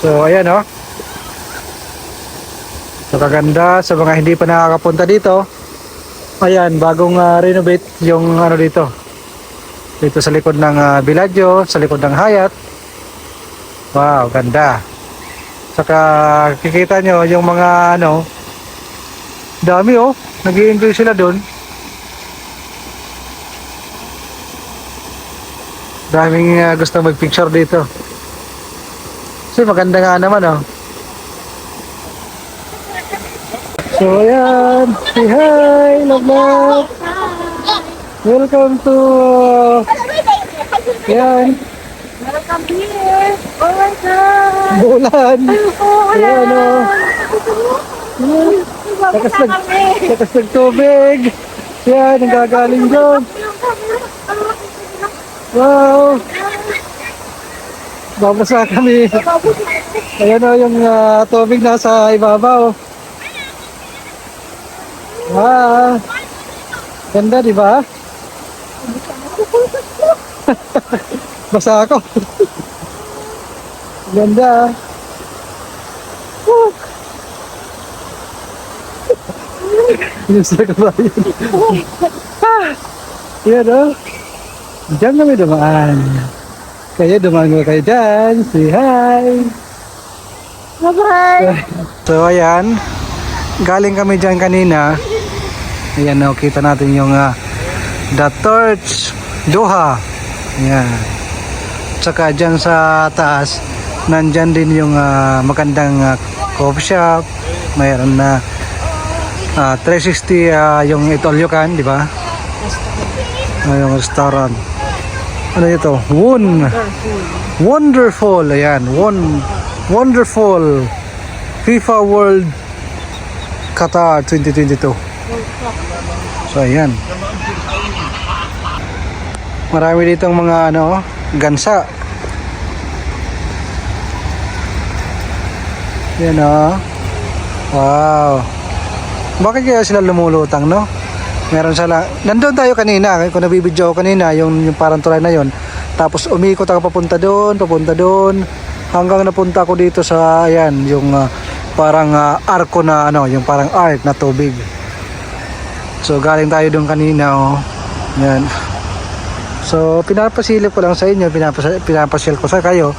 So ayan oh. So kaganda sa mga hindi pa nakakapunta dito. Ayan, bagong renovate yung ano dito. Dito sa likod ng Villaggio, sa likod ng Hyatt. Wow, ganda. Saka kikita nyo yung mga ano, dami oh, nag-i-enjoy sila doon. Daming gusto mag-picture dito. Kasi maganda nga naman oh. So ayan, say hi, love. Welcome to ayan. Welcome here. Oh my God. Bulan. Ayan oh. Babasa kami. Lakas ng tubig. Yan, ang gagaling doon. Wow. Babasa kami. Ayan o, yung tubig nasa ibabaw. Wow. Ganda, di ba? Basa ako. Ganda. Yung sa kabayan. Yan o. Diyan kami dumaan. Kaya dumaan mo kayo dyan. Say hi. Bye-bye. So ayan. Galing kami dyan kanina. Ayan o. Kita natin yung The Torch Doha. Ayan. Tsaka dyan sa taas. Nandyan din yung magandang coffee shop. Mayroon na 360 yung Eat All You Can, di ba? Yung restaurant. Ano ito? Wonderful. Ayan. Wonderful FIFA World Qatar 2022. So ayan. Marami ditong mga ano, gansa. Yan oh. Wow. Bakit kaya sila lumulutang, no? Meron sila. Nandun tayo kanina, kung nabibidyo ako kanina, yung parang tulay na yon. Tapos umikot ako papunta doon, hanggang napunta ako dito sa ayan, yung parang arko na ano, yung parang arc na tubig. So galing tayo doon kanina, oh. Yan. So pinapasilip ko lang sa inyo, pinapasil ko sa kayo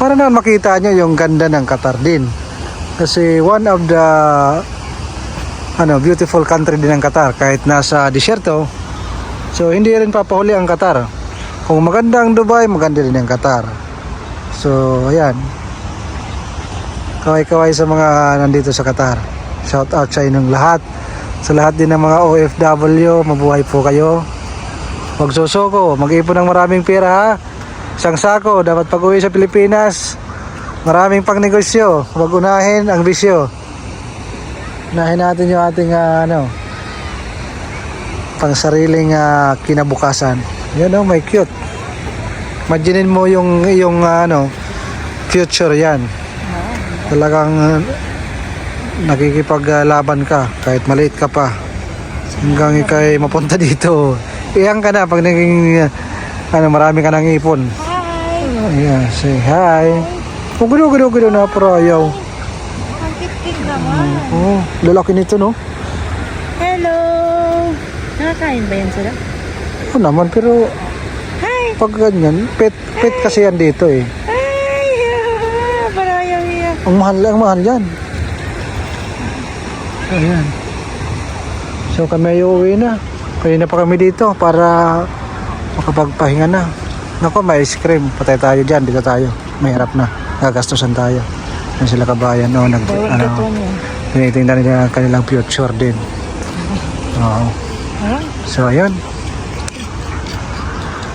para na makita nyo yung ganda ng Qatar din. Kasi one of the beautiful country din ng Qatar kahit nasa disyerto. So hindi rin papahuli ang Qatar. Kung maganda ang Dubai, maganda din ang Qatar. So ayan. Kaway-kaway sa mga nandito sa Qatar. Shout out sa inyong lahat. Sa lahat din ng mga OFW, mabuhay po kayo. Huwag susuko, mag-ipon ng maraming pera ha. Isang sako, dapat pag-uwi sa Pilipinas. Maraming pang negosyo, huwag unahin ang bisyo. Unahin natin yung ating pang sariling kinabukasan. Yan o, may cute. Imaginin mo yung future yan. Talagang nakikipaglaban ka kahit maliit ka pa. Hanggang ikay mapunta dito. Iyang ka na pag naging marami ka nang ipon. Hi. Yeah, say hi. Oh, gulo na pero ayaw. Ang kitik naman. Oh, lalaki nito no? Hello. Nakakain ba yan sila? Oo naman, pero Hi. pag ganyan, pet kasi yan dito eh. Hi. Parang ayaw. Ang mahal yan. Ayan. So kami ay uuwi na. Kanina pa kami dito para makapagpahinga na. Naku, may ice cream. Patay tayo dyan, dito tayo. Mahirap na. Gagastusan tayo. Yan sila kabayan, no? Tinitingnan nila ang kanilang future din. Oo. So, ayun.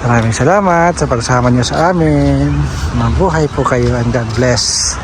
Maraming salamat sa pagsama niyo sa amin. Mabuhay po kayo and God bless.